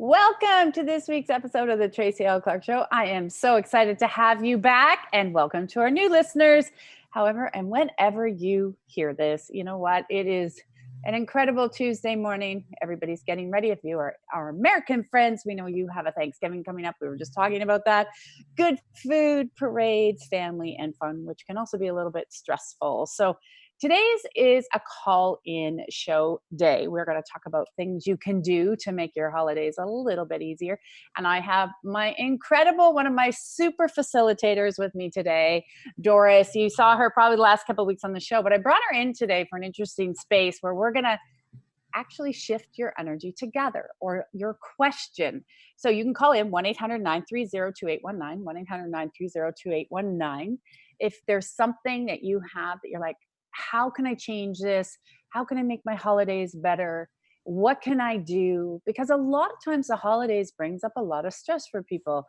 Welcome to this week's episode of the Tracy L. Clark Show. I am so excited to have you back, and welcome to our new listeners. However, and whenever you hear this, you know what? It is an incredible Tuesday morning. Everybody's getting ready. If you are our American friends, we know you have a Thanksgiving coming up. We were just talking about that. Good food, parades, family, and fun, which can also be a little bit stressful. So today's is a call-in show day. We're going to talk about things you can do to make your holidays a little bit easier. And I have my incredible, one of my super facilitators with me today, Doris. You saw her probably the last couple of weeks on the show, but I brought her in today for an interesting space where we're going to actually shift your energy together, or your question. So you can call in 1-800-930-2819, 1-800-930-2819. If there's something that you have that you're like, how can I change this? How can I make my holidays better? What can I do? Because a lot of times the holidays brings up a lot of stress for people,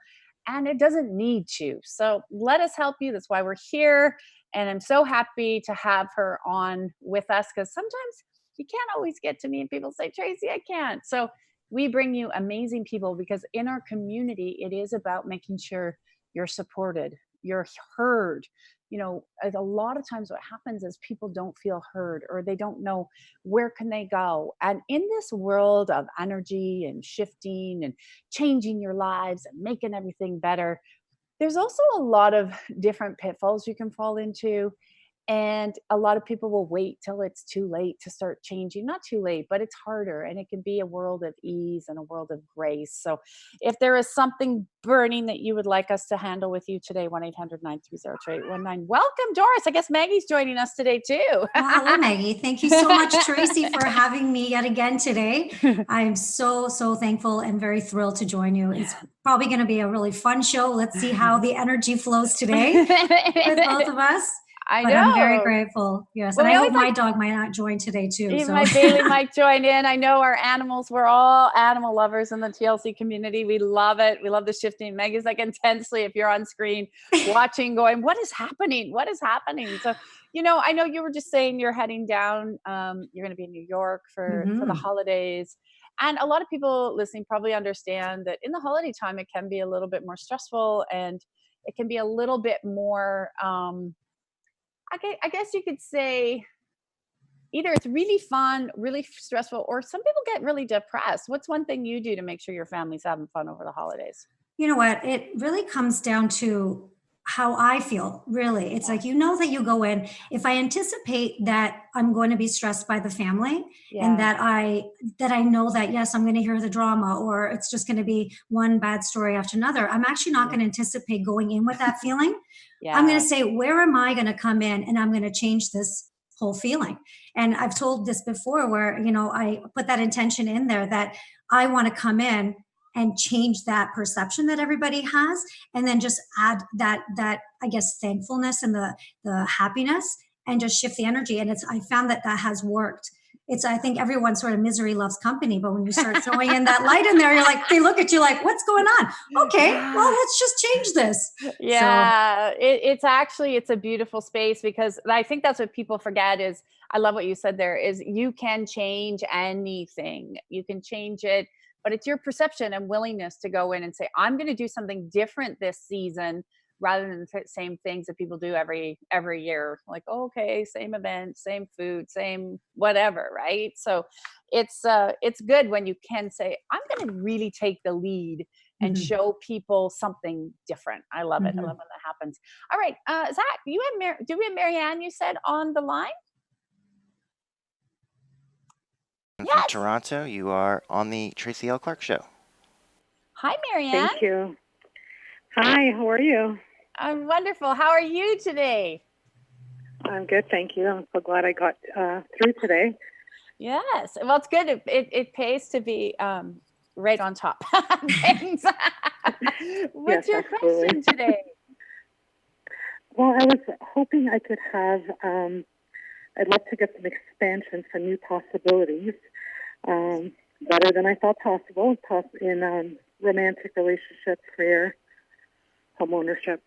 and it doesn't need to. So let us help you. That's why we're here. And I'm so happy to have her on with us, because sometimes you can't always get to me and people say, Tracy, I can't. So we bring you amazing people, because in our community, it is about making sure you're supported, you're heard. You know, a lot of times what happens is people don't feel heard, or they don't know where can they go. And in this world of energy and shifting and changing your lives and making everything better, there's also a lot of different pitfalls you can fall into. And a lot of people will wait till it's too late to start changing. Not too late, but it's harder. And it can be a world of ease and a world of grace. So if there is something burning that you would like us to handle with you today, 1-800-930-2819. Welcome, Doris. I guess Maggie's joining us today too. Well, hello, Maggie. Thank you so much, Tracy, for having me yet again today. I'm so thankful and very thrilled to join you. It's probably going to be a really fun show. Let's see how the energy flows today with both of us. I but know. I'm very grateful. Yes. Well, and I hope my dog might not join today too. Even so. my Bailey might join in. I know our animals, we're all animal lovers in the TLC community. We love it. We love the shifting. Meg is like intensely, if you're on screen watching, going, what is happening? What is happening? So, you know, I know you were just saying you're heading down. You're going to be in New York for the holidays. And a lot of people listening probably understand that in the holiday time, it can be a little bit more stressful, and it can be a little bit more, I guess you could say, either it's really fun, really stressful, or some people get really depressed. What's one thing you do to make sure your family's having fun over the holidays? You know what? It really comes down to how I feel, really. It's like, you know, that you go in, if I anticipate that I'm going to be stressed by the family, and that I know that, yes, I'm going to hear the drama, or it's just going to be one bad story after another, I'm actually not going to anticipate going in with that feeling. I'm going to say, where am I going to come in, and I'm going to change this whole feeling. And I've told this before, where, you know, I put that intention in there that I want to come in and change that perception that everybody has, and then just add that I guess thankfulness and the happiness, and just shift the energy. And I found that has worked. I think everyone sort of misery loves company, but when you start throwing in that light in there, you're like, they look at you like, what's going on? Okay, well, let's just change this. Yeah, it's a beautiful space, because I think that's what people forget is, I love what you said there, is you can change anything. You can change it, but it's your perception and willingness to go in and say, I'm going to do something different this season, rather than the same things that people do every year. Like, oh, okay, same event, same food, same whatever, right? So it's good when you can say, I'm going to really take the lead and show people something different. I love it. I love when that happens. All right, Zach, do we have Marianne, you said, on the line? From Toronto, you are on the Tracy L. Clark Show. Hi, Marianne. Thank you. Hi, how are you? I'm wonderful. How are you today? I'm good, thank you. I'm so glad I got through today. Yes. Well, it's good. It pays to be right on top. What's your question today? Well, I was hoping I could have, I'd love to get some expansion, some new possibilities, better than I thought possible in romantic relationships, career, home ownership.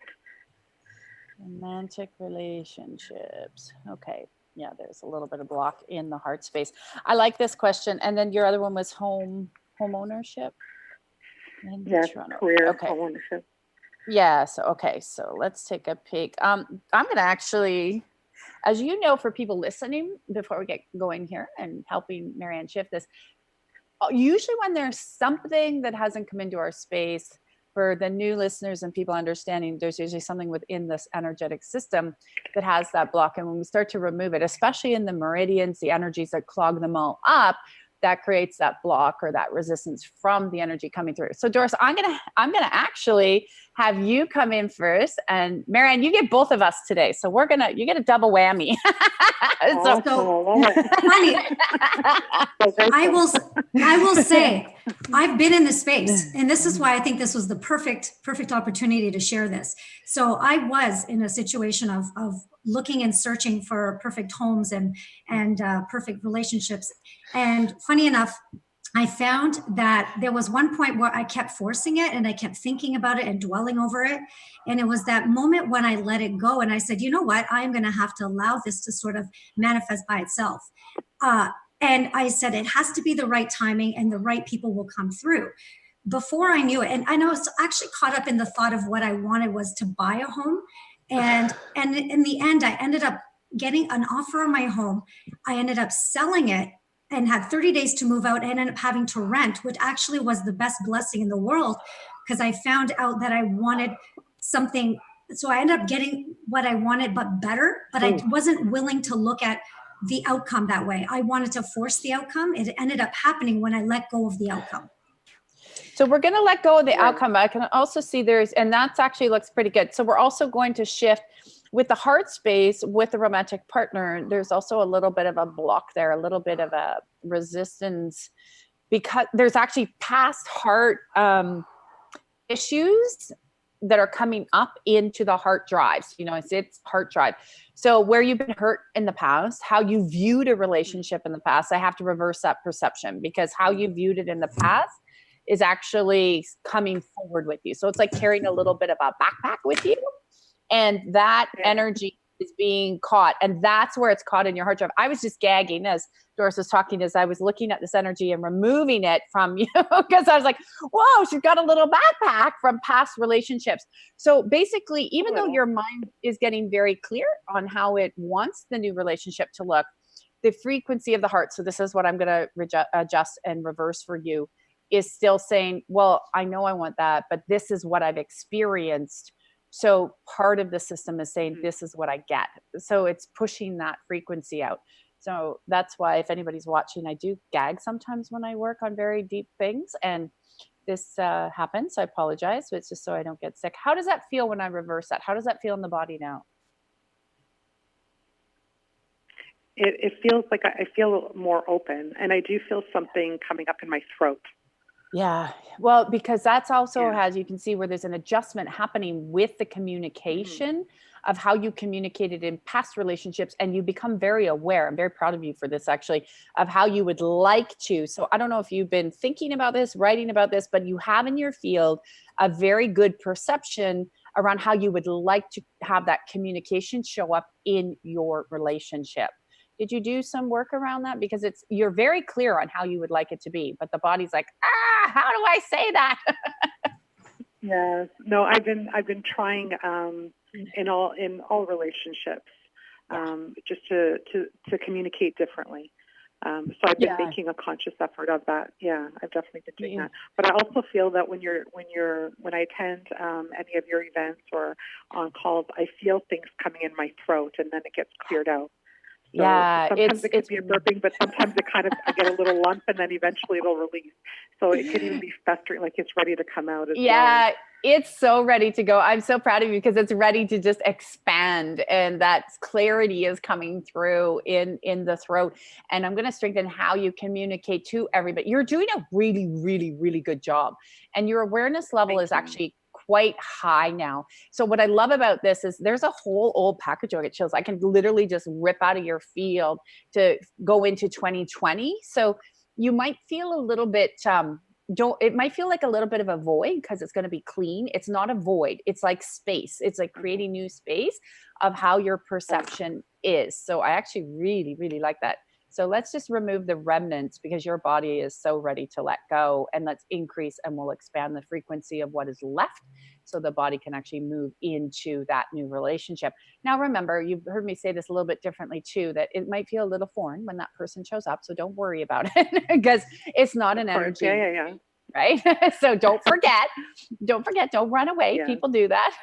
Romantic relationships. Okay. Yeah, there's a little bit of block in the heart space. I like this question. And then your other one was home ownership. In Yes, Toronto. career, Okay. home ownership. Yeah. So, okay. So let's take a peek. I'm going to actually, as you know, for people listening, before we get going here and helping Marianne shift this, usually when there's something that hasn't come into our space, for the new listeners and people understanding, there's usually something within this energetic system that has that block. And when we start to remove it, especially in the meridians, the energies that clog them all up, that creates that block or that resistance from the energy coming through. So Doris, I'm gonna actually have you come in first, and Marianne, you get both of us today. So you get a double whammy. So funny. I will say, I've been in this space, and this is why I think this was the perfect opportunity to share this. So I was in a situation of looking and searching for perfect homes and perfect relationships. And funny enough, I found that there was one point where I kept forcing it and I kept thinking about it and dwelling over it. And it was that moment when I let it go and I said, you know what, I'm going to have to allow this to sort of manifest by itself. And I said, it has to be the right timing and the right people will come through. Before I knew it, and I was actually caught up in the thought of what I wanted was to buy a home. And in the end, I ended up getting an offer on my home. I ended up selling it and had 30 days to move out and ended up having to rent, which actually was the best blessing in the world because I found out that I wanted something. So I ended up getting what I wanted, but better, but I wasn't willing to look at the outcome that way. I wanted to force the outcome. It ended up happening when I let go of the outcome. So we're going to let go of the outcome. I can also see and that's actually looks pretty good. So we're also going to shift with the heart space with the romantic partner. There's also a little bit of a block there, a little bit of a resistance because there's actually past heart issues that are coming up into the heart drives. It's heart drive. So where you've been hurt in the past, how you viewed a relationship in the past, I have to reverse that perception because how you viewed it in the past is actually coming forward with you. So it's like carrying a little bit of a backpack with you. And that energy is being caught. And that's where it's caught in your hard drive. I was just gagging as Doris was talking, as I was looking at this energy and removing it from you, because I was like, whoa, she's got a little backpack from past relationships. So basically, even though your mind is getting very clear on how it wants the new relationship to look, the frequency of the heart, so this is what I'm going to adjust and reverse for you, is still saying, well, I know I want that, but this is what I've experienced. So part of the system is saying, this is what I get. So it's pushing that frequency out. So that's why if anybody's watching, I do gag sometimes when I work on very deep things. And this happens. So I apologize. But it's just so I don't get sick. How does that feel when I reverse that? How does that feel in the body now? It feels like I feel more open, and I do feel something coming up in my throat. Yeah. Well, because that's also, as you can see, where there's an adjustment happening with the communication of how you communicated in past relationships. And you become very aware. I'm very proud of you for this, actually, of how you would like to. So I don't know if you've been thinking about this, writing about this, but you have in your field a very good perception around how you would like to have that communication show up in your relationship. Did you do some work around that? Because you're very clear on how you would like it to be, but the body's like, how do I say that? Yes. No, I've been trying in all relationships just to communicate differently. So I've been making a conscious effort of that. Yeah, I've definitely been doing that. But I also feel that when I attend any of your events or on calls, I feel things coming in my throat, and then it gets cleared out. So sometimes it could be a burping, but sometimes I get a little lump, and then eventually it'll release. So it could even be festering, like it's ready to come out as well. Yeah, it's so ready to go. I'm so proud of you because it's ready to just expand, and that clarity is coming through in the throat. And I'm going to strengthen how you communicate to everybody. You're doing a really, really, really good job, and your awareness level is actually quite high now. So what I love about this is there's a whole old package. I get chills. I can literally just rip out of your field to go into 2020. So you might feel a little bit, it might feel like a little bit of a void because it's going to be clean. It's not a void. It's like space. It's like creating new space of how your perception is. So I actually really, really like that. So let's just remove the remnants because your body is so ready to let go, and let's increase and we'll expand the frequency of what is left so the body can actually move into that new relationship. Now, remember, you've heard me say this a little bit differently too, that it might feel a little foreign when that person shows up. So don't worry about it because it's not an energy. Yeah. Right? So don't forget, don't run away. Yeah. People do that.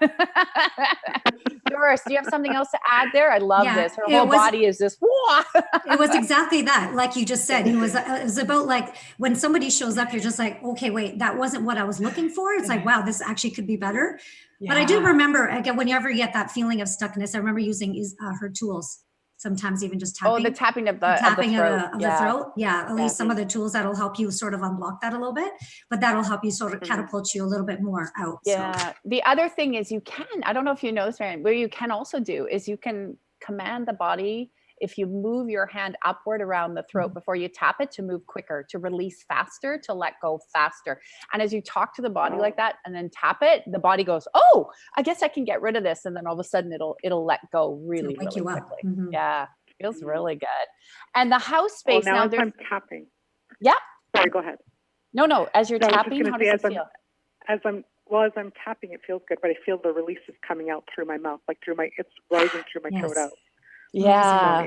Doris, do you have something else to add there? I love this. Her whole body is this. It was exactly that. Like you just said, it was about like when somebody shows up, you're just like, okay, wait, that wasn't what I was looking for. It's like, wow, this actually could be better. Yeah. But I do remember, again, whenever you get that feeling of stuckness, I remember using her tools. Sometimes even just tapping. Oh, the tapping of the throat. Yeah, at least some of the tools that'll help you sort of unblock that a little bit, but that'll help you sort of catapult you a little bit more out. Yeah. So. The other thing is I don't know if you know this, Marianne, where you can also do is you can command the body, if you move your hand upward around the throat before you tap it, to move quicker, to release faster, to let go faster. And as you talk to the body like that and then tap it, the body goes, oh, I guess I can get rid of this. And then all of a sudden it'll let go really quickly. Yeah. Feels really good. And the house space now as I'm tapping. Yeah. Sorry, go ahead. No. As you're tapping, how does it feel? As I'm tapping, it feels good, but I feel the release is coming out through my mouth, like it's rising through my throat out. Yeah.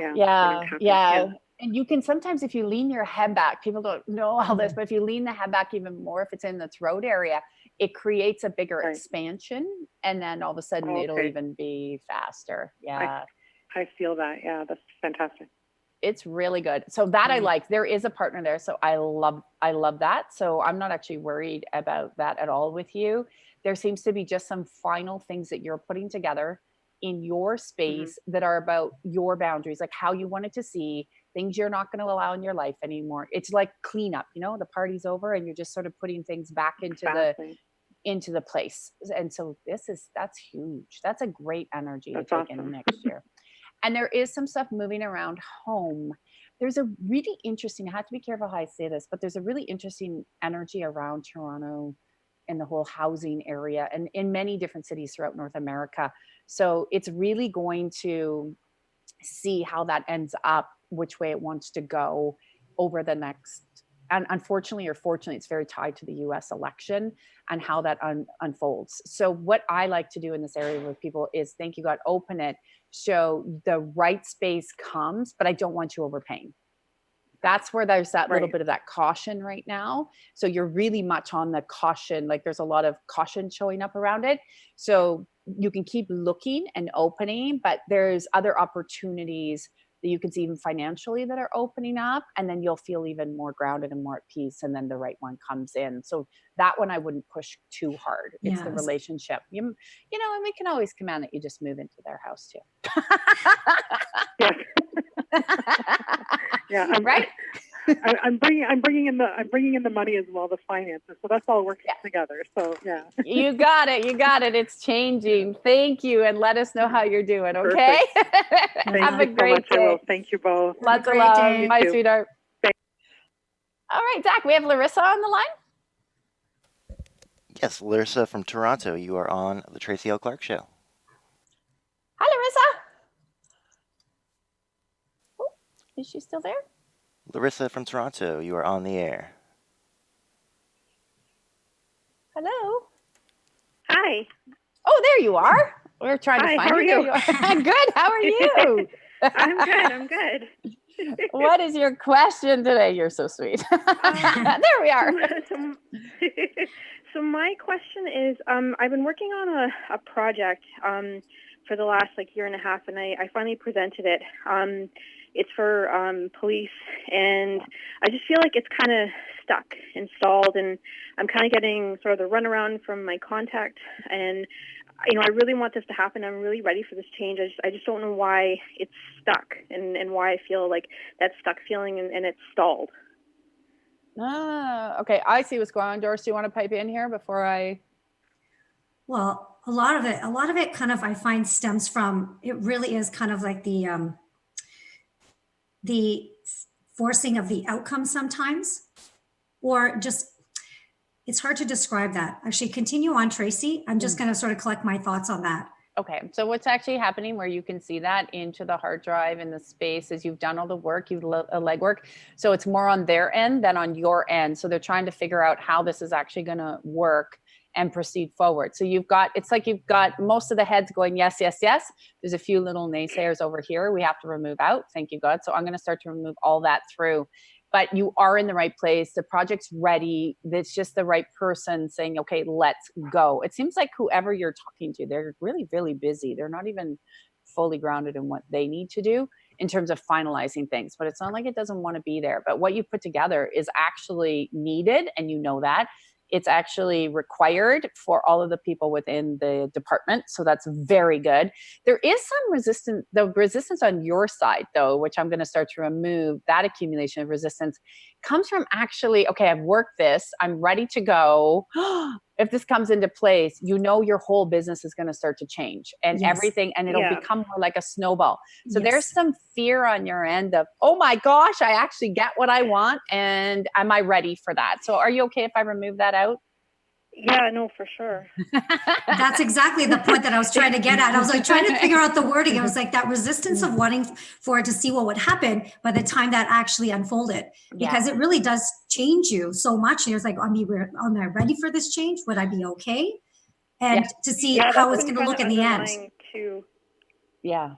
And you can sometimes, if you lean your head back, people don't know all this, but if you lean the head back even more, if it's in the throat area, it creates a bigger expansion. And then all of a sudden it'll even be faster. Yeah. I feel that. Yeah, that's fantastic. It's really good. So that I like. There is a partner there. So I love that. So I'm not actually worried about that at all with you. There seems to be just some final things that you're putting together in your space that are about your boundaries, like how you want it to see, things you're not going to allow in your life anymore. It's like cleanup, the party's over and you're just sort of putting things back into the place. And so that's huge. That's a great energy to take in next year. And there is some stuff moving around home. There's a really interesting, I have to be careful how I say this, but there's a really interesting energy around Toronto and the whole housing area and in many different cities throughout North America. So it's really going to see how that ends up, which way it wants to go over the next, and unfortunately or fortunately, it's very tied to the US election and how that unfolds. So what I like to do in this area with people is, thank you God, open it, so the right space comes, but I don't want you overpaying. That's where there's that little bit of that caution right now. So you're really much on the caution, like there's a lot of caution showing up around it. So you can keep looking and opening, but there's other opportunities that you can see even financially that are opening up, and then you'll feel even more grounded and more at peace, and then the right one comes in. So that one I wouldn't push too hard. It's the relationship. And we can always command that you just move into their house too. Yeah, I'm bringing in the money as well, the finances. So that's all working together. So yeah. You got it. It's changing. Thank you, and let us know how you're doing. Okay. Have a great day. I will. Thank you both. Lots of love, my sweetheart. All right, Zach. We have Larissa on the line. Yes, Larissa from Toronto. You are on the Tracy L. Clark Show. Hi, Larissa. Oh, is she still there? Larissa from Toronto, you are on the air. Hello. Hi. Oh, there you are. We're trying to find you. There you are. Good. How are you? I'm good. What is your question today? You're so sweet. There we are. So my question is, I've been working on a project for the last year and a half, and I finally presented it. It's for police, and I just feel like it's kind of stuck and stalled, and I'm kind of getting sort of the runaround from my contact, and I really want this to happen. I'm really ready for this change. I just don't know why it's stuck and why I feel like that stuck feeling and it's stalled. Okay. I see what's going on. Doris, do you want to pipe in here before I? Well, a lot of it kind of, I find, stems from, it really is kind of like the forcing of the outcome sometimes, or just, it's hard to describe that. Actually, continue on, Tracy. I'm just going to sort of collect my thoughts on that. Okay, so what's actually happening where you can see that into the hard drive in the space is you've done all the work, you've legwork. So it's more on their end than on your end. So they're trying to figure out how this is actually going to work and proceed forward. So you've got, it's like you've got most of the heads going, yes, yes, yes. There's a few little naysayers over here we have to remove out. Thank you, God. So I'm going to start to remove all that through. But you are in the right place. The project's ready. It's just the right person saying, okay, let's go. It seems like whoever you're talking to, they're really, really busy. They're not even fully grounded in what they need to do in terms of finalizing things. But it's not like it doesn't want to be there. But what you put together is actually needed, and you know that. It's actually required for all of the people within the department. So that's very good. There is some resistance, the resistance on your side, though, which I'm going to start to remove. That accumulation of resistance comes from actually, okay, I've worked this, I'm ready to go. If this comes into place, you know, your whole business is going to start to change and Yes. everything, and it'll become more like a snowball. So Yes. there's some fear on your end of, oh my gosh, I actually get what I want. And am I ready for that? So are you okay if I remove that out? Yeah, no, for sure. That's exactly the point that I was trying to get at. I was like trying to figure out the wording. I was like that resistance of wanting for it to see what would happen by the time that actually unfolded, because it really does change you so much. And you're like, am I ready for this change? Would I be okay? And to see how it's going to look in the end. Too. Yeah.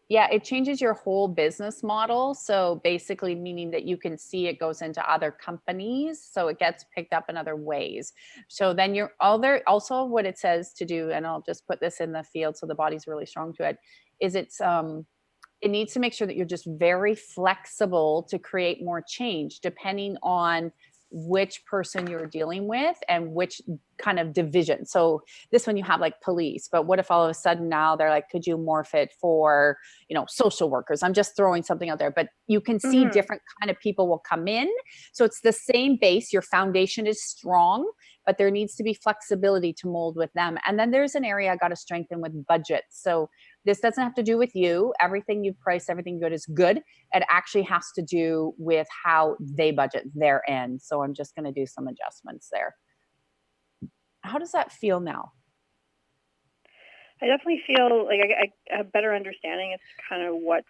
Yeah, it changes your whole business model. So basically meaning that you can see it goes into other companies. So it gets picked up in other ways. So then you're also what it says to do, and I'll just put this in the field so the body's really strong to it, is it needs to make sure that you're just very flexible to create more change depending on which person you're dealing with and which kind of division. So this one you have like police, but what if all of a sudden now they're like, could you morph it for, social workers? I'm just throwing something out there, but you can see different kind of people will come in. So it's the same base. Your foundation is strong, but there needs to be flexibility to mold with them. And then there's an area I got to strengthen with budget. So this doesn't have to do with you. Everything you've priced, everything good is good. It actually has to do with how they budget their end. So I'm just going to do some adjustments there. How does that feel now? I definitely feel like I have a better understanding. It's kind of what's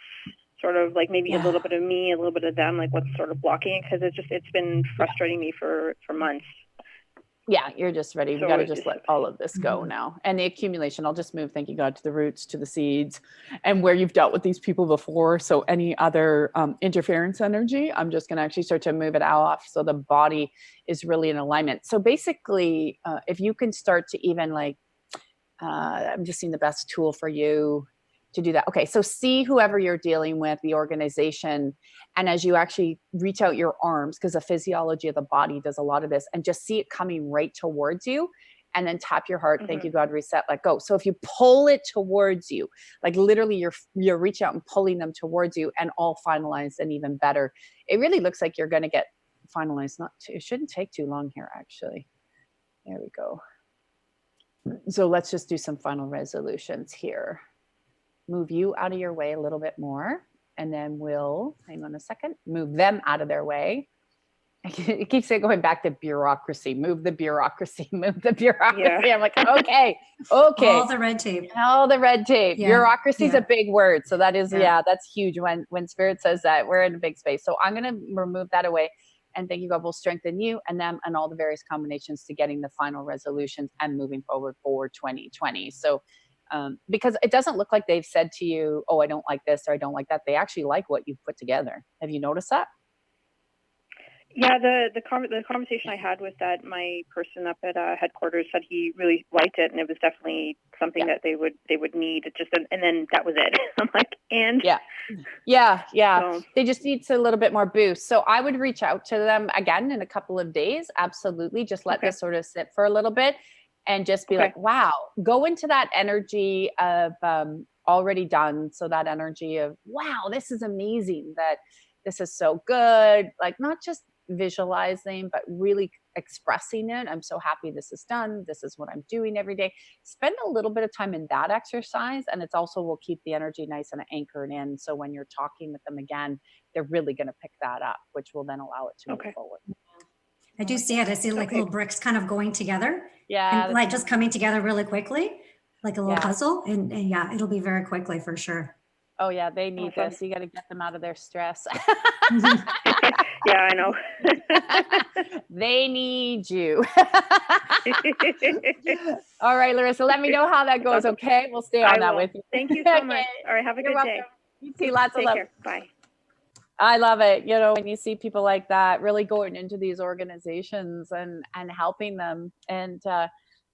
sort of like maybe a little bit of me, a little bit of them, like what's sort of blocking it, because it's been frustrating me for months. Yeah, you're just ready. We got to just let all of this go now. And the accumulation, I'll just move, thank you, God, to the roots, to the seeds, and where you've dealt with these people before. So any other interference energy, I'm just going to actually start to move it off so the body is really in alignment. So basically, if you can start to even I'm just seeing the best tool for you to do that. Okay, so see whoever you're dealing with, the organization, and as you actually reach out your arms, because the physiology of the body does a lot of this, and just see it coming right towards you, and then tap your heart. Thank you, God, reset, let go. So if you pull it towards you, like literally you're reaching out and pulling them towards you, and all finalized and even better. It really looks like you're going to get finalized. It shouldn't take too long here, actually. There we go. So let's just do some final resolutions here. Move you out of your way a little bit more, and then we'll, hang on a second, move them out of their way. It keeps going back to bureaucracy. Move the bureaucracy, move the bureaucracy. Yeah. I'm like, okay. All the red tape. All the red tape. Yeah. Bureaucracy is a big word. So that is, that's huge when Spirit says that. We're in a big space. So I'm going to remove that away. And thank you, God, will strengthen you and them and all the various combinations to getting the final resolutions and moving forward for 2020. So because it doesn't look like they've said to you, oh, I don't like this or I don't like that. They actually like what you've put together. Have you noticed that? Yeah, the conversation I had with my person up at headquarters said he really liked it, and it was definitely something that they would need. It just, and then that was it. I'm like, and yeah. So, they just need a little bit more boost. So I would reach out to them again in a couple of days. Absolutely, just let this sort of sit for a little bit, and just be like, wow, go into that energy of already done. So that energy of, wow, this is amazing. That this is so good. Like not just visualizing, but really expressing it. I'm so happy this is done. This is what I'm doing every day. Spend a little bit of time in that exercise. And it's also will keep the energy nice and anchored in. So when you're talking with them again, they're really going to pick that up, which will then allow it to move forward. I do see it. I see like little bricks kind of going together. Yeah. And like just coming together really quickly. like a little puzzle, and yeah, it'll be very quickly for sure. Oh yeah, they need this. You got to get them out of their stress. Yeah, I know. They need you. All right, Larissa, let me know how that goes, okay? We'll stay on that with you. Thank you so much. All right, have a good day. You too, lots of Take love. care. Bye. I love it. You know, when you see people like that really going into these organizations and helping them, and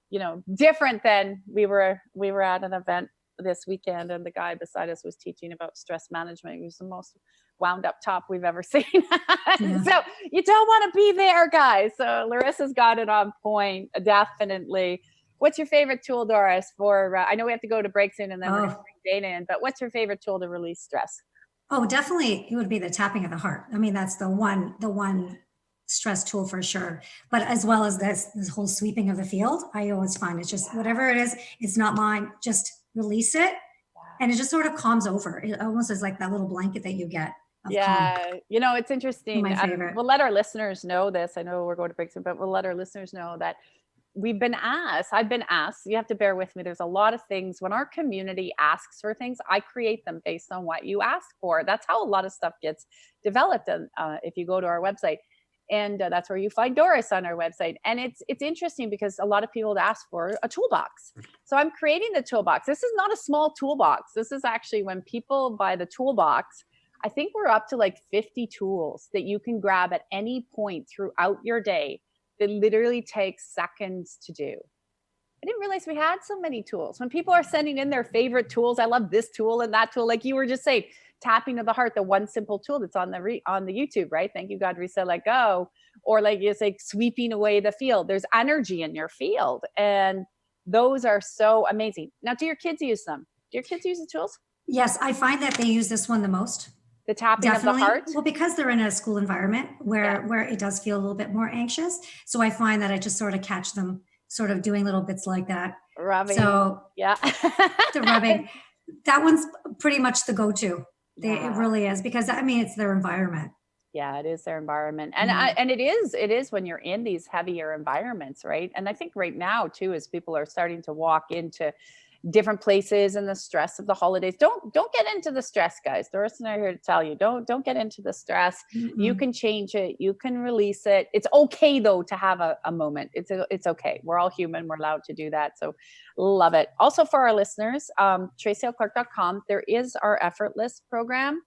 you know, different than we were at an event this weekend, and the guy beside us was teaching about stress management. He was the most wound up top we've ever seen. So you don't want to be there, guys. So Larissa's got it on point, definitely. What's your favorite tool, Doris? For I know we have to go to break soon, and then we're going to bring Dana in. But what's your favorite tool to release stress? Oh, definitely, it would be the tapping of the heart. I mean, that's the one stress tool for sure. But as well as this whole sweeping of the field, I always find it's just whatever it is, it's not mine. Just release it, and it just sort of calms over. It almost is like that little blanket that you get. Yeah, you know, it's interesting. My favorite. We'll let our listeners know this. I know we're going to break soon, but we'll let our listeners know that I've been asked, you have to bear with me. There's a lot of things when our community asks for things, I create them based on what you ask for. That's how a lot of stuff gets developed. And if you go to our website, and that's where you find Doris on our website. And it's interesting because a lot of people ask for a toolbox. So I'm creating the toolbox. This is not a small toolbox. This is actually, when people buy the toolbox, I think we're up to like 50 tools that you can grab at any point throughout your day. It literally takes seconds to do. I didn't realize we had so many tools. When people are sending in their favorite tools, I love this tool and that tool. Like you were just saying, tapping of the heart, the one simple tool that's on the YouTube, right? Thank you, God, reset, let go. Or like it's like sweeping away the field. There's energy in your field, and those are so amazing. Now, do your kids use them? Do your kids use the tools? Yes, I find that they use this one the most. The tapping of the heart? Well, because they're in a school environment where it does feel a little bit more anxious. So I find that I just sort of catch them sort of doing little bits like that. Rubbing. So the rubbing, that one's pretty much the go-to. It really is, because I mean, it's their environment. Yeah, it is their environment. And it is when you're in these heavier environments, right? And I think right now too, as people are starting to walk into different places and the stress of the holidays, don't get into the stress, guys. Doris and I are here to tell you, don't get into the stress. You can change it, you can release it. It's okay though to have a moment. It's okay. We're all human, we're allowed to do that. So love it. Also, for our listeners, tracylclark.com, there is our Effortless program.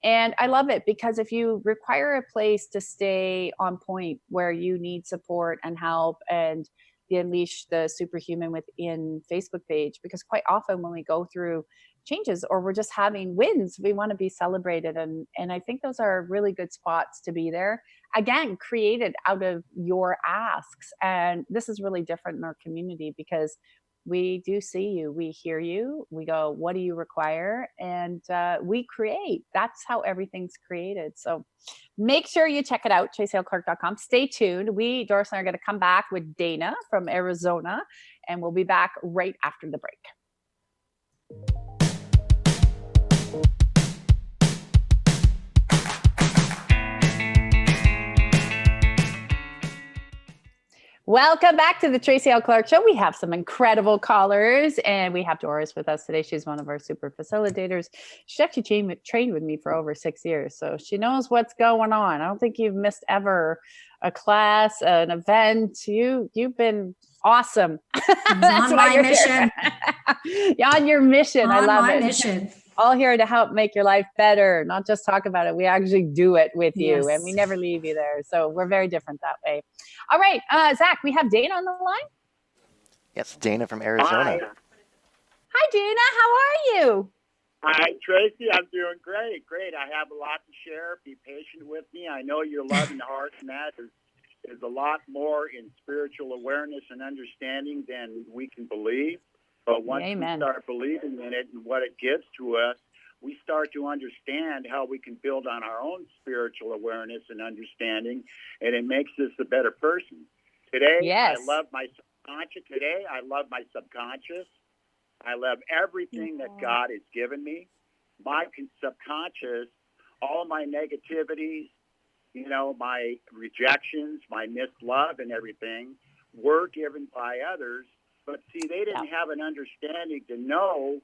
And I love it because if you require a place to stay on point where you need support and help, and the Unleash the Superhuman within Facebook page, because quite often when we go through changes or we're just having wins, we want to be celebrated. And I think those are really good spots to be there. Again, created out of your asks. And this is really different in our community because we do see you, we hear you, we go, what do you require? And we create. That's how everything's created. So make sure you check it out, tracylclark.com. Stay tuned. Doris and I are going to come back with Dana from Arizona, and we'll be back right after the break. Welcome back to the Tracy L. Clark Show. We have some incredible callers, and we have Doris with us today. She's one of our super facilitators. She actually trained with me for over 6 years, so she knows what's going on. I don't think you've missed ever a class, an event. You've been awesome. On my mission. Yeah, on your mission. I love it. Mission. All here to help make your life better, not just talk about it. We actually do it with you, and we never leave you there. So we're very different that way. All right, Zach, we have Dana on the line. Yes, Dana from Arizona. Hi, Dana. How are you? Hi, Tracy. I'm doing great. I have a lot to share. Be patient with me. I know your loving heart, and that is a lot more in spiritual awareness and understanding than we can believe. But once we start believing in it and what it gives to us, we start to understand how we can build on our own spiritual awareness and understanding, and it makes us a better person. Today, I love my subconscious. I love everything that God has given me. My subconscious, all my negativities, my rejections, my missed love and everything were given by others But see, they didn't have an understanding to know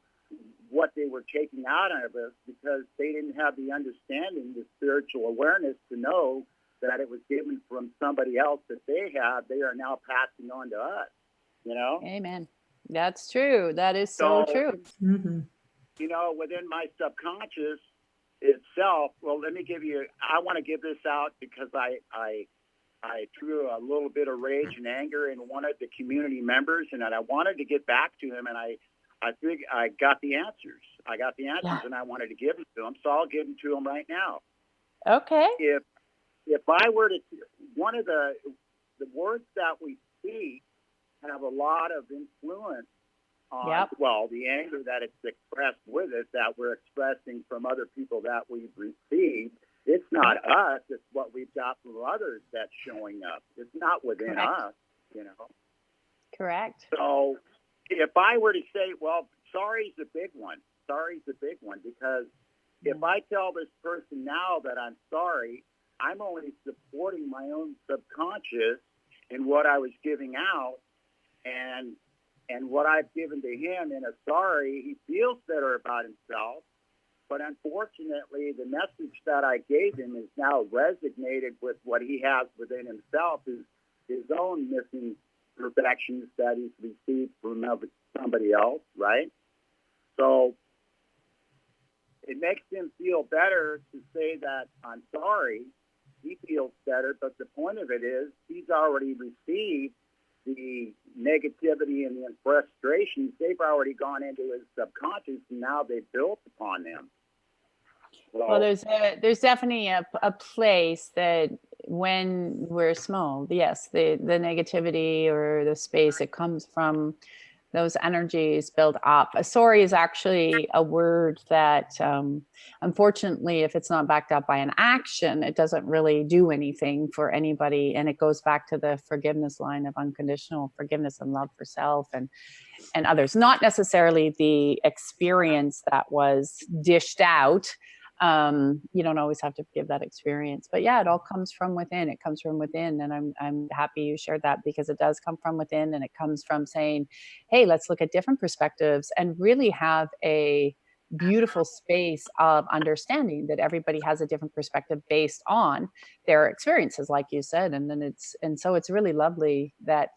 what they were taking out of us because they didn't have the understanding, the spiritual awareness to know that it was given from somebody else that they had. They are now passing on to us, you know? Amen. That's true. That is so true. Mm-hmm. You know, within my subconscious itself, well, let me give you, I want to give this out because I threw a little bit of rage and anger in one of the community members, and I wanted to get back to him, and I think I got the answers. I got the answers, and I wanted to give them to him, so I'll give them to him right now. Okay. If I were to, one of the words that we speak have a lot of influence on, well, the anger that it's expressed with us, that we're expressing from other people that we've received. It's not us, it's what we've got from others that's showing up. It's not within us, you know. Correct. So if I were to say, well, sorry's a big one. Sorry's a big one because if I tell this person now that I'm sorry, I'm only supporting my own subconscious in what I was giving out, and what I've given to him in a sorry, he feels better about himself. But unfortunately, the message that I gave him is now resonated with what he has within himself, is his own missing perfections that he's received from somebody else, right? So it makes him feel better to say that I'm sorry. He feels better, but the point of it is he's already received the negativity and the frustrations. They've already gone into his subconscious, and now they've built upon them. Well, there's definitely a place that when we're small, yes, the negativity or the space, it comes from those energies build up. Sorry is actually a word that, unfortunately, if it's not backed up by an action, it doesn't really do anything for anybody. And it goes back to the forgiveness line of unconditional forgiveness and love for self and others, not necessarily the experience that was dished out. You don't always have to give that experience, but yeah, it all comes from within. It comes from within. And I'm happy you shared that, because it does come from within, and it comes from saying, hey, let's look at different perspectives and really have a beautiful space of understanding that everybody has a different perspective based on their experiences, like you said. And so it's really lovely that,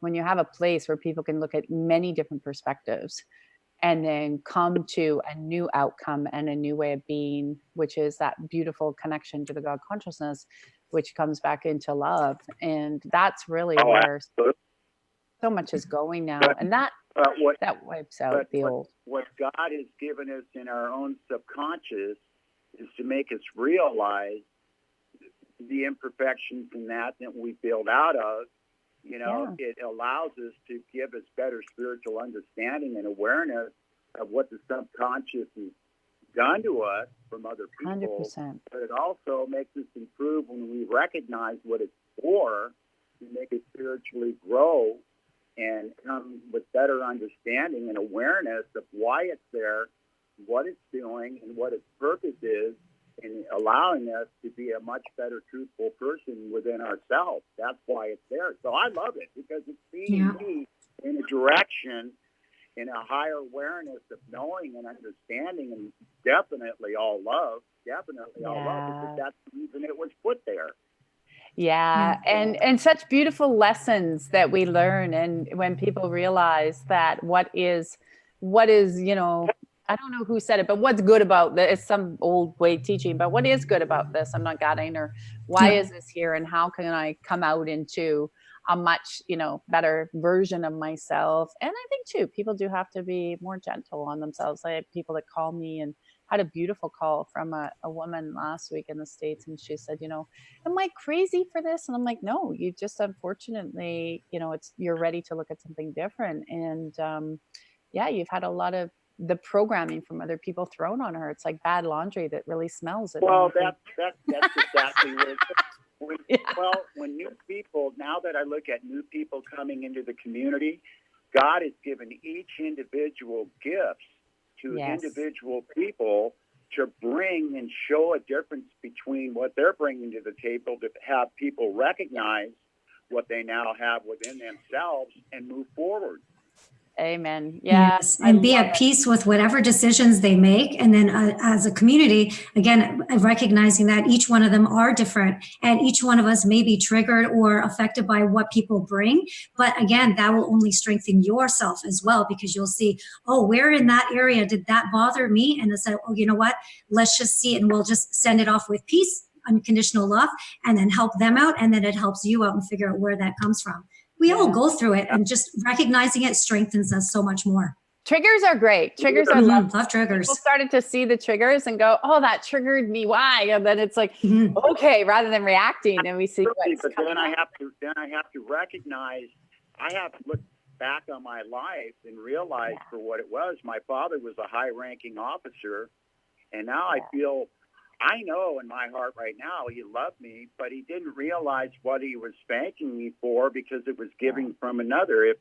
when you have a place where people can look at many different perspectives and then come to a new outcome and a new way of being, which is that beautiful connection to the God consciousness, which comes back into love. And that's really where so much is going now. And that wipes out the old. What God has given us in our own subconscious is to make us realize the imperfections in that we build out of. You know, it allows us to give us better spiritual understanding and awareness of what the subconscious has done to us from other people. 100%. But it also makes us improve when we recognize what it's for, to make it spiritually grow and come with better understanding and awareness of why it's there, what it's doing, and what its purpose is, and allowing us to be a much better, truthful person within ourselves. That's why it's there. So I love it, because it's feeding me in a direction, in a higher awareness of knowing and understanding, and definitely all love, because that's the reason it was put there. And such beautiful lessons that we learn. And when people realize that what is, you know, I don't know who said it, but what's good about this? It's some old way of teaching, but what is good about this? I'm not getting, or why is this here? And how can I come out into a much, you know, better version of myself? And I think too, people do have to be more gentle on themselves. I have people that call me, and had a beautiful call from a woman last week in the States. And she said, you know, am I crazy for this? And I'm like, no, you just, unfortunately, you know, you're ready to look at something different. And you've had a lot of the programming from other people thrown on her. It's like bad laundry that really smells. Well, that's exactly what it is. When new people, now that I look at new people coming into the community, God has given each individual gifts to individual people to bring and show a difference between what they're bringing to the table, to have people recognize what they now have within themselves and move forward. Amen. Yeah. Yes, and be at peace with whatever decisions they make. And then as a community, again, recognizing that each one of them are different and each one of us may be triggered or affected by what people bring. But again, that will only strengthen yourself as well, because you'll see, oh, where in that area did that bother me? And it's like, oh, you know what? Let's just see it and we'll just send it off with peace, unconditional love, and then help them out. And then it helps you out and figure out where that comes from. We all go through it, and just recognizing it strengthens us so much more. Triggers are great. Triggers are love triggers. People started to see the triggers and go, oh, that triggered me. Why? And then it's like, okay, rather than reacting, and we see what's But coming then I up. have to recognize, I have to look back on my life and realize for what it was. My father was a high-ranking officer, and now I feel, I know in my heart right now he loved me, but he didn't realize what he was spanking me for, because it was giving from another. If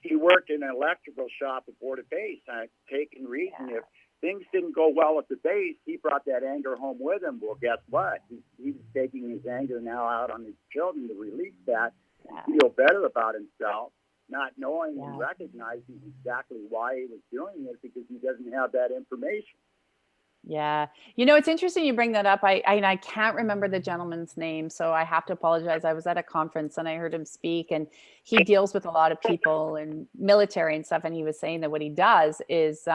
he worked in an electrical shop aboard a base, I take and reason, if things didn't go well at the base, he brought that anger home with him. Well, guess what? He was taking his anger now out on his children to release that, feel better about himself, not knowing and recognizing exactly why he was doing it, because he doesn't have that information. Yeah. You know, it's interesting you bring that up. I can't remember the gentleman's name, so I have to apologize. I was at a conference and I heard him speak, and he deals with a lot of people and military and stuff. And he was saying that what he does is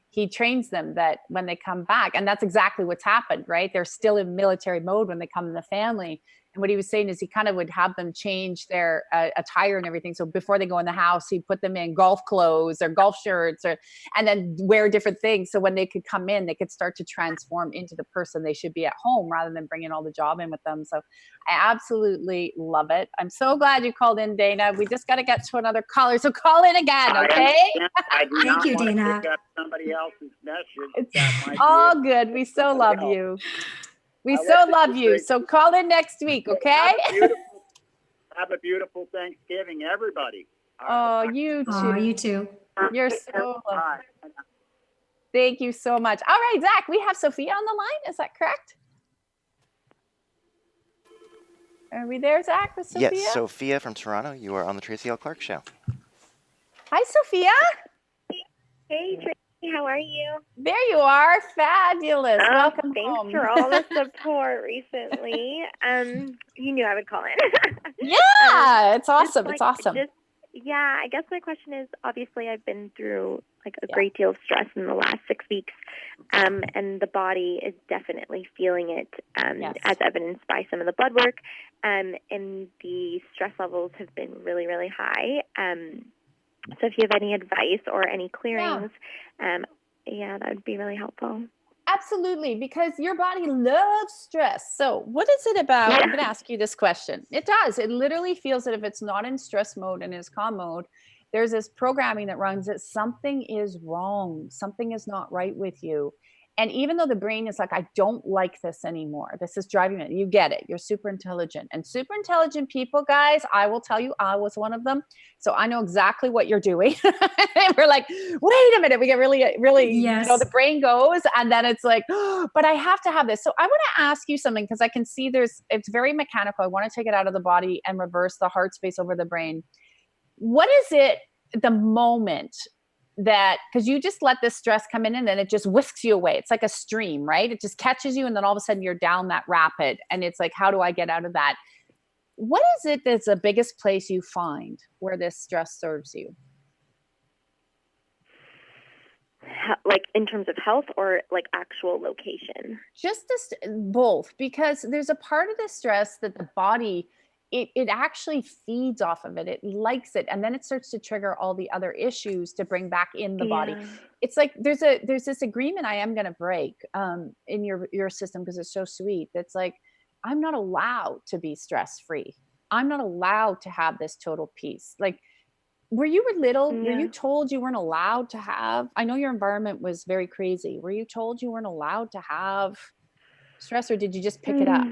he trains them that when they come back, and that's exactly what's happened, right? They're still in military mode when they come in the family. And what he was saying is he kind of would have them change their attire and everything. So before they go in the house, he'd put them in golf clothes or golf shirts, and then wear different things. So when they could come in, they could start to transform into the person they should be at home, rather than bringing all the job in with them. So I absolutely love it. I'm so glad you called in, Dana. We just got to get to another caller. So call in again, okay? Thank you, Dana. Pick up somebody else's message. It's all good. We so love you. We so love you. So call in next week, okay? Have a beautiful Thanksgiving, everybody. Oh, you too. Oh, you too. You're so lovely. Thank you so much. All right, Zach, we have Sophia on the line. Is that correct? Are we there, Zach, with Sophia? Yes, Sophia from Toronto. You are on the Tracy L. Clark Show. Hi, Sophia. Hey, Tracy. How are you? There you are. Fabulous. Welcome thanks home. for all the support recently. You knew I would call in. Yeah, it's awesome. It's awesome. I guess my question is, obviously I've been through like a great deal of stress in the last 6 weeks, and the body is definitely feeling it, as evidenced by some of the blood work, and the stress levels have been really, really high. So if you have any advice or any clearings, that would be really helpful. Absolutely, because your body loves stress. So what is it about? I'm going to ask you this question. It does. It literally feels that if it's not in stress mode and is calm mode, there's this programming that runs that something is wrong. Something is not right with you. And even though the brain is like, I don't like this anymore, this is driving me, you get it. You're super intelligent. And super intelligent people, guys, I will tell you, I was one of them. So I know exactly what you're doing. And we're like, wait a minute. We get really, really, the brain goes, and then it's like, oh, but I have to have this. So I want to ask you something, because I can see it's very mechanical. I want to take it out of the body and reverse the heart space over the brain. What is it, the moment that, because you just let this stress come in and then it just whisks you away. It's like a stream, right? It just catches you and then all of a sudden you're down that rapid, and it's like, how do I get out of that? What is it that's the biggest place you find where this stress serves you? Like in terms of health or like actual location? Just both, because there's a part of the stress that the body, it actually feeds off of it. It likes it. And then it starts to trigger all the other issues to bring back in the body. It's like, there's this agreement I am going to break in your system, because it's so sweet. It's like, I'm not allowed to be stress-free. I'm not allowed to have this total peace. Like, were you little, were you told you weren't allowed to have, I know your environment was very crazy. Were you told you weren't allowed to have stress, or did you just pick it up?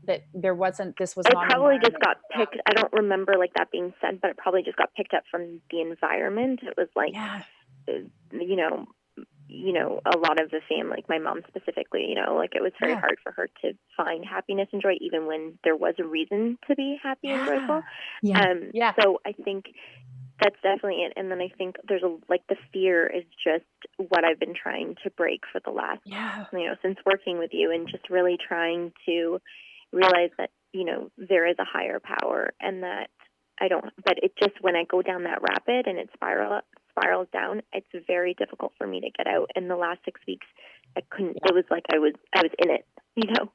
That there wasn't, this was not. It probably just got picked. I don't remember like that being said, but it probably just got picked up from the environment. It was like, you know, a lot of the family, like my mom specifically, you know, like it was very hard for her to find happiness and joy, even when there was a reason to be happy and joyful. So I think that's definitely it. And then I think there's like the fear is just what I've been trying to break for the last, you know, since working with you, and just really trying to realize that, you know, there is a higher power, and that but it just, when I go down that rapid and it spirals down, it's very difficult for me to get out. In the last 6 weeks, I couldn't, it was like I was in it, you know?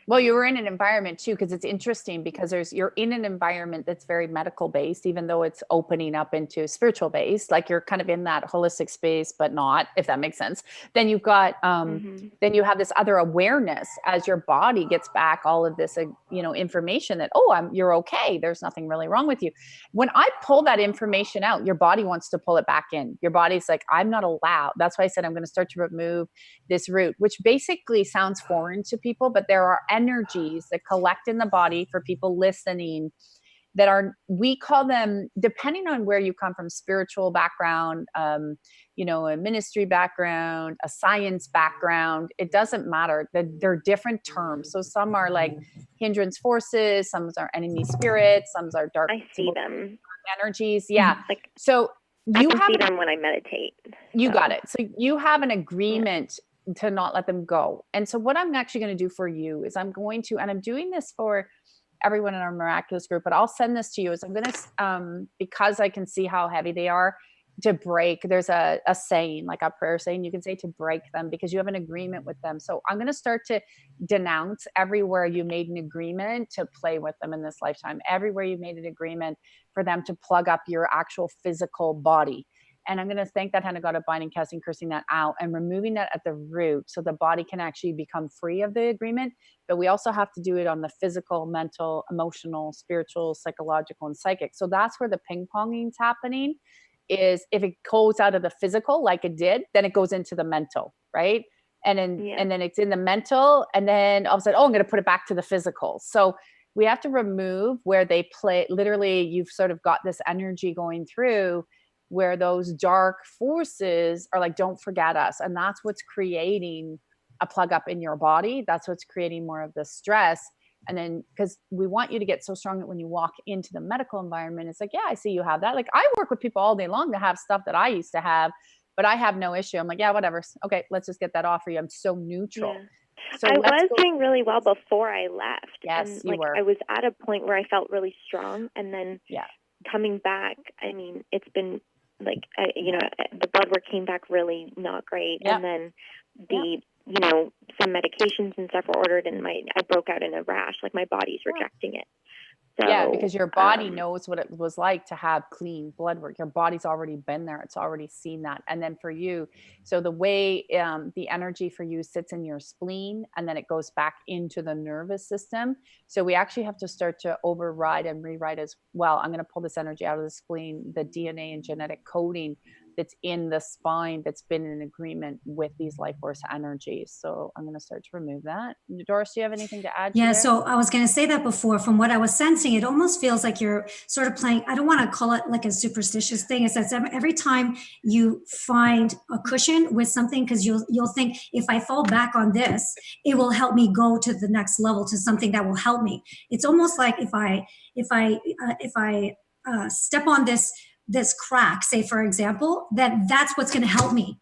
Well, you were in an environment too, because it's interesting because you're in an environment that's very medical based, even though it's opening up into spiritual based, like you're kind of in that holistic space, but not, if that makes sense. Then you've got, then you have this other awareness as your body gets back all of this, you know, information that, you're okay. There's nothing really wrong with you. When I pull that information out, your body wants to pull it back in. Your body's like, I'm not allowed. That's why I said, I'm going to start to remove this root, which basically sounds foreign to people, but there are energies that collect in the body for people listening that are, we call them, depending on where you come from, spiritual background, you know, a ministry background, a science background, it doesn't matter. They're different terms. So some are like hindrance forces, some are enemy spirits, some are dark. I see them. Energies. Like, so you can see them when I meditate. You got it. So you have an agreement to not let them go. And so what I'm actually going to do for you is I'm going to, and I'm doing this for everyone in our miraculous group, but I'll send this to you, is I'm going to, because I can see how heavy they are, to break. There's a saying, like a prayer saying you can say to break them, because you have an agreement with them. So I'm going to start to denounce everywhere you made an agreement to play with them in this lifetime, everywhere you made an agreement for them to plug up your actual physical body. And I'm going to thank that hand of God of binding, casting, cursing that out, and removing that at the root, so the body can actually become free of the agreement. But we also have to do it on the physical, mental, emotional, spiritual, psychological, and psychic. So that's where the ping ponging's happening, is if it goes out of the physical like it did, then it goes into the mental, right? And then it's in the mental, and then all of a sudden, I'm going to put it back to the physical. So we have to remove where they play. Literally, you've sort of got this energy going through where those dark forces are like, don't forget us. And that's what's creating a plug up in your body. That's what's creating more of the stress. And then, because we want you to get so strong that when you walk into the medical environment, it's like, yeah, I see you have that. Like, I work with people all day long that have stuff that I used to have, but I have no issue. I'm like, yeah, whatever. Okay, let's just get that off for you. I'm so neutral. So I was doing really well before I left. Yes, and I was at a point where I felt really strong, and then coming back, I mean, it's been like, you know, the blood work came back really not great. And then you know, some medications and stuff were ordered, and I broke out in a rash, like my body's rejecting it. So, because your body knows what it was like to have clean blood work. Your body's already been there. It's already seen that. And then for you, so the way the energy for you sits in your spleen, and then it goes back into the nervous system. So we actually have to start to override and rewrite as well. I'm going to pull this energy out of the spleen, the DNA and genetic coding that's in the spine that's been in agreement with these life force energies. So I'm going to start to remove that. Doris, do you have anything to add? Yeah, so I was going to say that before. From what I was sensing, it almost feels like you're sort of playing, I don't want to call it like a superstitious thing. It's that every time you find a cushion with something, because you'll think, if I fall back on this, it will help me go to the next level, to something that will help me. It's almost like if I step on this crack, say for example, that's what's going to help me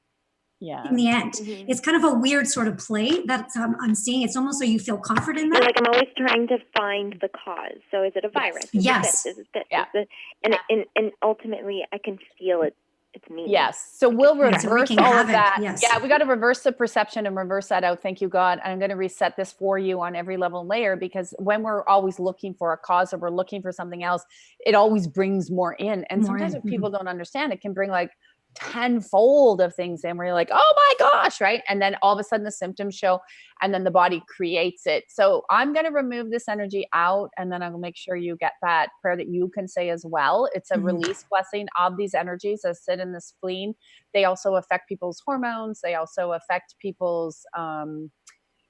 in the end. It's kind of a weird sort of play that I'm seeing. It's almost so you feel comfort in that. Like I'm always trying to find the cause. So is it a virus? Yes. Is it this? And ultimately I can feel it. It's me. Yes. So we'll reverse all of that. Yes. Yeah, we got to reverse the perception and reverse that out. Thank you, God. And I'm going to reset this for you on every level and layer, because when we're always looking for a cause or we're looking for something else, it always brings more in. And sometimes if people don't understand, it can bring like tenfold of things in, where you're like, oh my gosh, right? And then all of a sudden the symptoms show, and then the body creates it. So I'm going to remove this energy out, and then I'll make sure you get that prayer that you can say as well. It's a release blessing of these energies that sit in the spleen. They also affect people's hormones. They also affect people's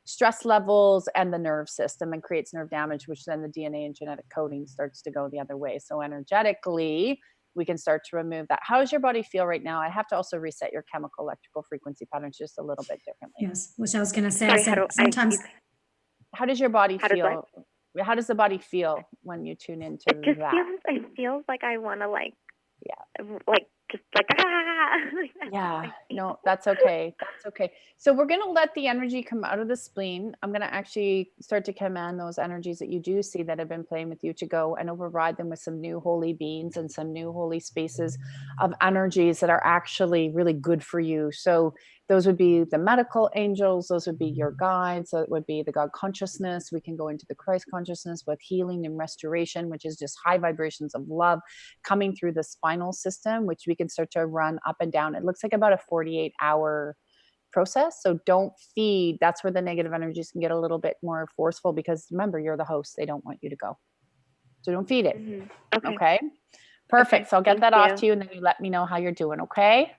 stress levels and the nerve system, and creates nerve damage, which then the DNA and genetic coding starts to go the other way. So energetically, we can start to remove that. How does your body feel right now? I have to also reset your chemical electrical frequency patterns just a little bit differently. Yes, which I was going to say. Sorry, I said sometimes. How does your body How does feel? How does the body feel when you tune into It just that? feels like I want to Yeah. just like ah. Yeah, no, that's okay. That's okay. So we're going to let the energy come out of the spleen. I'm going to actually start to command those energies that you do see that have been playing with you to go and override them with some new holy beings and some new holy spaces of energies that are actually really good for you. So those would be the medical angels, those would be your guides, that would be the God consciousness. We can go into the Christ consciousness with healing and restoration, which is just high vibrations of love coming through the spinal system, which we can start to run up and down. It looks like about a 48-hour process. So don't feed. That's where the negative energies can get a little bit more forceful, because remember, you're the host. They don't want you to go. So don't feed it. Mm-hmm. Okay. Perfect. Okay, So I'll get that you. off to you, and then you let me know how you're doing. Okay.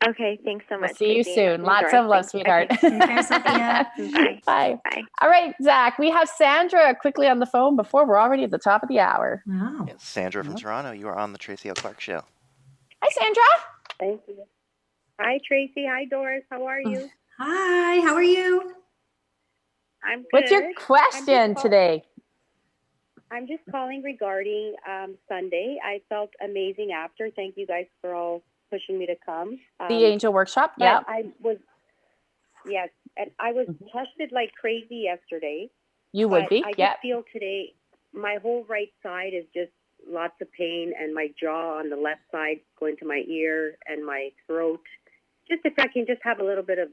Okay, thanks so much. We'll see you Tracy. soon. Lots of love, sweetheart. Okay. Take care, Sophia. Bye. Bye. Bye. All right, Zach, we have Sandra quickly on the phone before we're already at the top of the hour. Wow. It's Sandra from Toronto. You are on the Tracy L. Clark Show. Hi, Sandra. Thank you. Hi, Tracy. Hi, Doris. How are you? Hi, how are you? I'm good. What's your question today? I'm just calling regarding Sunday. I felt amazing after. Thank you guys for all pushing me to come. The Angel Workshop? Yeah. Yes, and I was tested like crazy yesterday. You would be, I just feel today my whole right side is just lots of pain, and my jaw on the left side going to my ear and my throat. Just if I can just have a little bit of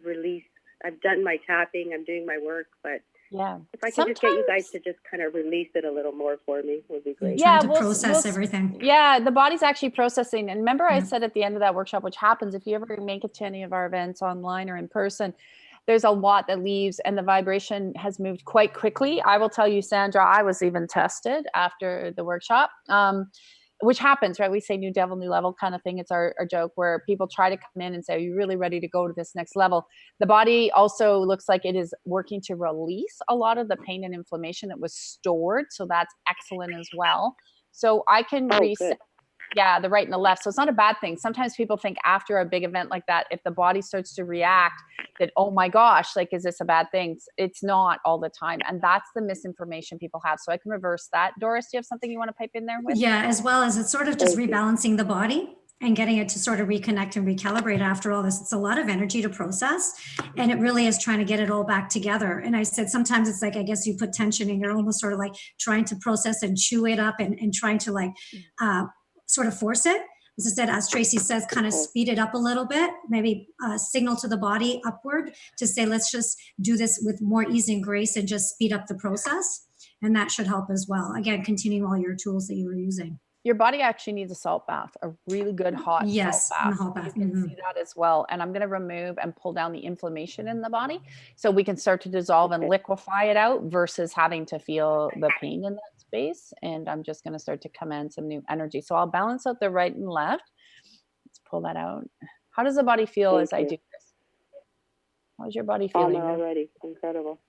release. I've done my tapping, I'm doing my work, but if I can just get you guys to just kind of release it a little more for me, would be great. Yeah, to process everything. Yeah, the body's actually processing. And remember, I said at the end of that workshop, which happens if you ever make it to any of our events online or in person, there's a lot that leaves, and the vibration has moved quite quickly. I will tell you, Sandra, I was even tested after the workshop. Which happens, right? We say new devil, new level kind of thing. It's our joke where people try to come in and say, are you really ready to go to this next level? The body also looks like it is working to release a lot of the pain and inflammation that was stored. So that's excellent as well. So I can reset. Yeah, the right and the left. So it's not a bad thing. Sometimes people think after a big event like that, if the body starts to react, that, oh my gosh, like, is this a bad thing? It's not all the time. And that's the misinformation people have. So I can reverse that. Doris, do you have something you want to pipe in there with? Yeah, as well as it's sort of just rebalancing the body and getting it to sort of reconnect and recalibrate after all this. It's a lot of energy to process, and it really is trying to get it all back together. And I said, sometimes it's like, I guess you put tension and you're almost sort of like trying to process and chew it up and trying to like, sort of force it. As I said, as Tracy says, kind of speed it up a little bit, maybe signal to the body upward to say, let's just do this with more ease and grace and just speed up the process. And that should help as well. Again, continuing all your tools that you were using. Your body actually needs a salt bath, a really good hot yes, salt bath. Hot bath. You can see that as well. And I'm going to remove and pull down the inflammation in the body so we can start to dissolve and liquefy it out versus having to feel the pain in that space. And I'm just going to start to command some new energy. So I'll balance out the right and left. Let's pull that out. How does the body feel as I do this? How's your body feeling? Already. Incredible.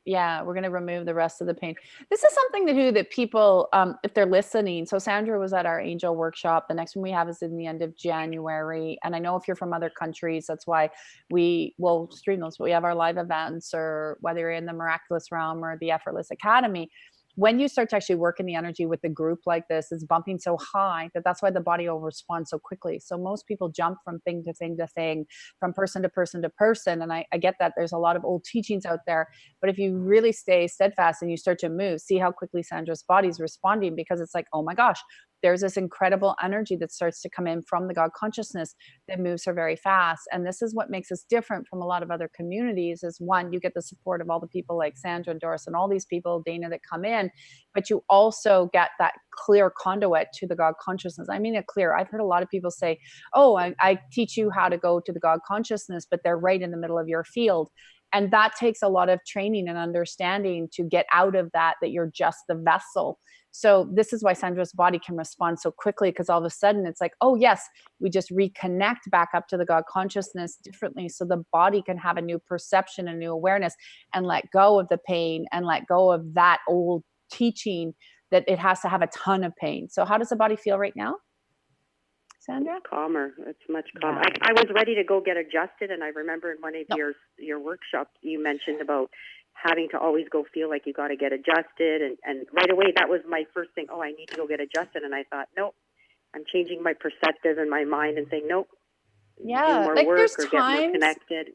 Yeah, we're going to remove the rest of the pain. This is something to do that people, if they're listening. So Sandra was at our angel workshop. The next one we have is in the end of January. And I know if you're from other countries, that's why we will stream those. But we have our live events, or whether you're in the Miraculous Realm or the Effortless Academy. When you start to actually work in the energy with the group like this, it's bumping so high that's why the body will respond so quickly. So most people jump from thing to thing to thing, from person to person to person. And I get that there's a lot of old teachings out there, but if you really stay steadfast and you start to move, see how quickly Sandra's body's responding, because it's like, oh my gosh, there's this incredible energy that starts to come in from the God consciousness that moves her very fast. And this is what makes us different from a lot of other communities is, one, you get the support of all the people like Sandra and Doris and all these people, Dana, that come in, but you also get that clear conduit to the God consciousness. I mean, I've heard a lot of people say, oh, I teach you how to go to the God consciousness, but they're right in the middle of your field. And that takes a lot of training and understanding to get out of that you're just the vessel. So this is why Sandra's body can respond so quickly, because all of a sudden it's like, oh yes, we just reconnect back up to the God consciousness differently. So the body can have a new perception, a new awareness, and let go of the pain and let go of that old teaching that it has to have a ton of pain. So how does the body feel right now? Sandra? It's calmer. It's much calmer. I was ready to go get adjusted, and I remember in one of your workshops you mentioned about having to always go feel like you got to get adjusted, and right away that was my first thing. Oh, I need to go get adjusted, and I thought, nope, I'm changing my perspective in my mind and saying, nope, do more like work there's or get more times connected.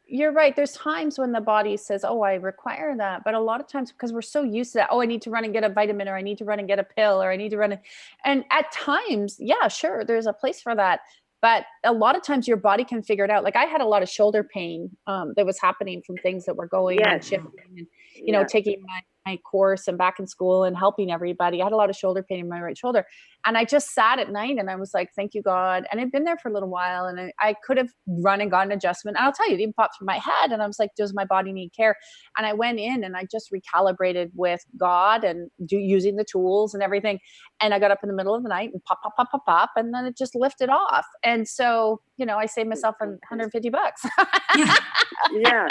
you're right. There's times when the body says, oh, I require that. But a lot of times, because we're so used to that, oh, I need to run and get a vitamin, or I need to run and get a pill, or I need to run. And at times, yeah, sure, there's a place for that. But a lot of times your body can figure it out. Like I had a lot of shoulder pain that was happening from things that were going and shifting and, you know, taking my course and back in school and helping everybody. I had a lot of shoulder pain in my right shoulder. And I just sat at night and I was like, thank you, God. And it'd been there for a little while. And I could have run and gotten an adjustment. And I'll tell you, it even popped through my head. And I was like, does my body need care? And I went in and I just recalibrated with God and using the tools and everything. And I got up in the middle of the night and pop, pop, pop, pop, pop. And then it just lifted off. And so, you know, I saved myself $150. Yeah.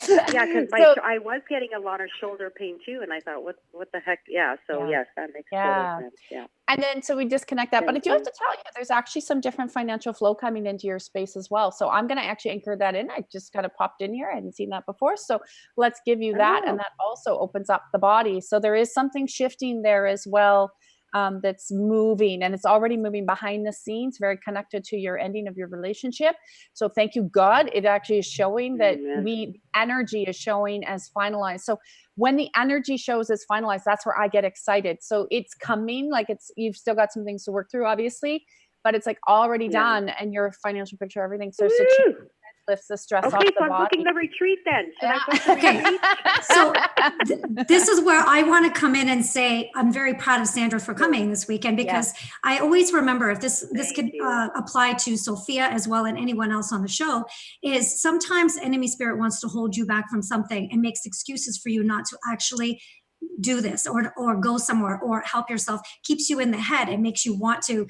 Yeah, because I was getting a lot of shoulder pain too, and I thought, what the heck? Yeah, so yes, that makes total sense. Yeah. And then so we disconnect that. But I do have to tell you, there's actually some different financial flow coming into your space as well. So I'm going to actually anchor that in. I just kind of popped in here. I hadn't seen that before. So let's give you that. And that also opens up the body. So there is something shifting there as well. That's moving, and it's already moving behind the scenes, very connected to your ending of your relationship. So thank you, God. It actually is showing that energy is showing as finalized. So when the energy shows as finalized, that's where I get excited. So it's coming, like you've still got some things to work through, obviously, but it's like already done, and your financial picture, everything starts to change. Lifts the stress off the so I'm body. booking the retreat then. Should I book the retreat? So this is where I want to come in and say I'm very proud of Sandra for coming this weekend, because I always remember, if this could apply to Sophia as well and anyone else on the show, is sometimes enemy spirit wants to hold you back from something and makes excuses for you not to actually do this or go somewhere or help yourself, keeps you in the head and makes you want to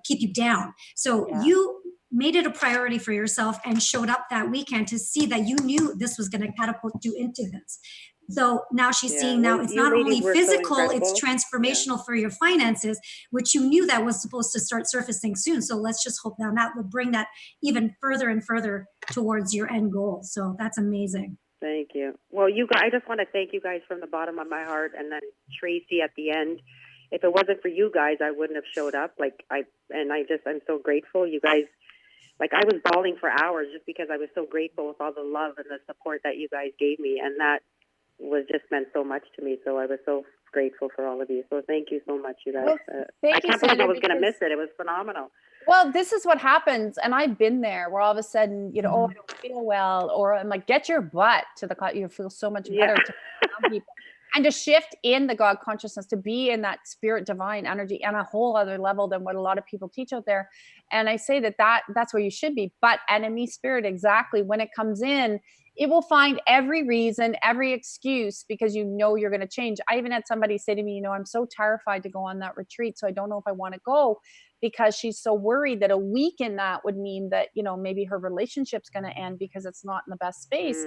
keep you down. So you made it a priority for yourself and showed up that weekend to see that you knew this was going to catapult you into this. So now she's seeing now it's not only physical, it's transformational for your finances, which you knew that was supposed to start surfacing soon. So let's just hope now that will bring that even further and further towards your end goal. So that's amazing. Thank you. Well, you guys, I just want to thank you guys from the bottom of my heart. And then Tracy at the end. If it wasn't for you guys, I wouldn't have showed up. I'm so grateful. You guys, I was bawling for hours just because I was so grateful with all the love and the support that you guys gave me. And that was just meant so much to me. So I was so grateful for all of you. So thank you so much, you guys. Well, I can't believe I was going to miss it. It was phenomenal. Well, this is what happens. And I've been there where all of a sudden, you know, oh, I don't feel well. Or I'm like, get your butt to the cloud. You feel so much better to people. And to shift in the God consciousness, to be in that spirit divine energy on a whole other level than what a lot of people teach out there. And I say that's where you should be. But enemy spirit, exactly, when it comes in, it will find every reason, every excuse, because you know you're going to change. I even had somebody say to me, you know, I'm so terrified to go on that retreat, so I don't know if I want to go, because she's so worried that a week in that would mean that, you know, maybe her relationship's going to end because it's not in the best space.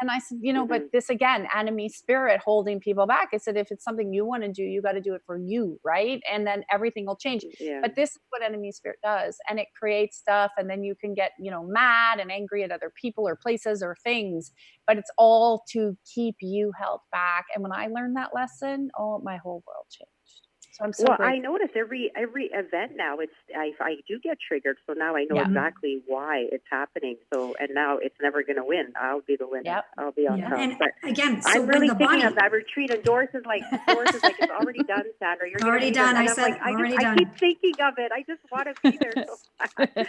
And I said, you know, but this again, enemy spirit holding people back. I said, if it's something you want to do, you got to do it for you, right? And then everything will change. But this is what enemy spirit does. And it creates stuff. And then you can get, you know, mad and angry at other people or places or things. But it's all to keep you held back. And when I learned that lesson, oh, my whole world changed. So I'm so grateful. I notice every event now, I do get triggered. So now I know exactly why it's happening. So, and now it's never going to win. I'll be the winner. I'll be on top. And but again, so I'm really thinking of that retreat, and Doris is like, it's already done, Sandra. You're already done. I said, already done. I keep thinking of it. I just want to be there so bad.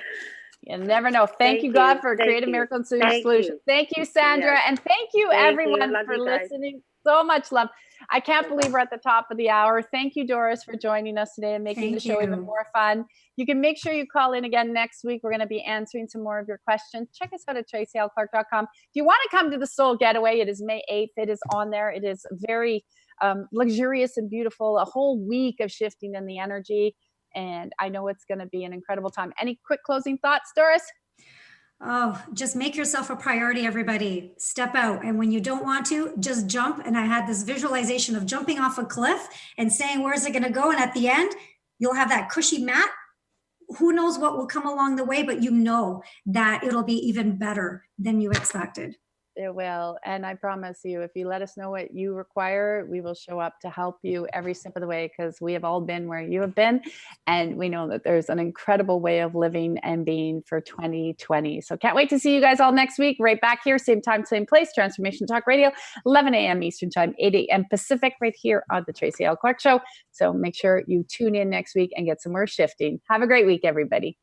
You never know. Thank you, God, for creative miracle and solution. Thank you, Sandra. And thank you, everyone, for listening. So much love. I can't believe we're at the top of the hour. Thank you, Doris, for joining us today and making the show even more fun. You can make sure you call in again next week. We're going to be answering some more of your questions. Check us out at tracylclark.com. If you want to come to the Soul Getaway, it is May 8th. It is on there. It is very luxurious and beautiful. A whole week of shifting in the energy. And I know it's going to be an incredible time. Any quick closing thoughts, Doris? Oh, just make yourself a priority, everybody. Step out. And when you don't want to, just jump. And I had this visualization of jumping off a cliff and saying, where's it going to go? And at the end, you'll have that cushy mat. Who knows what will come along the way, but you know that it'll be even better than you expected. It will. And I promise you, if you let us know what you require, we will show up to help you every step of the way, because we have all been where you have been. And we know that there's an incredible way of living and being for 2020. So can't wait to see you guys all next week, right back here, same time, same place, Transformation Talk Radio, 11 a.m. Eastern Time, 8 a.m. Pacific, right here on the Tracy L. Clark Show. So make sure you tune in next week and get some more shifting. Have a great week, everybody.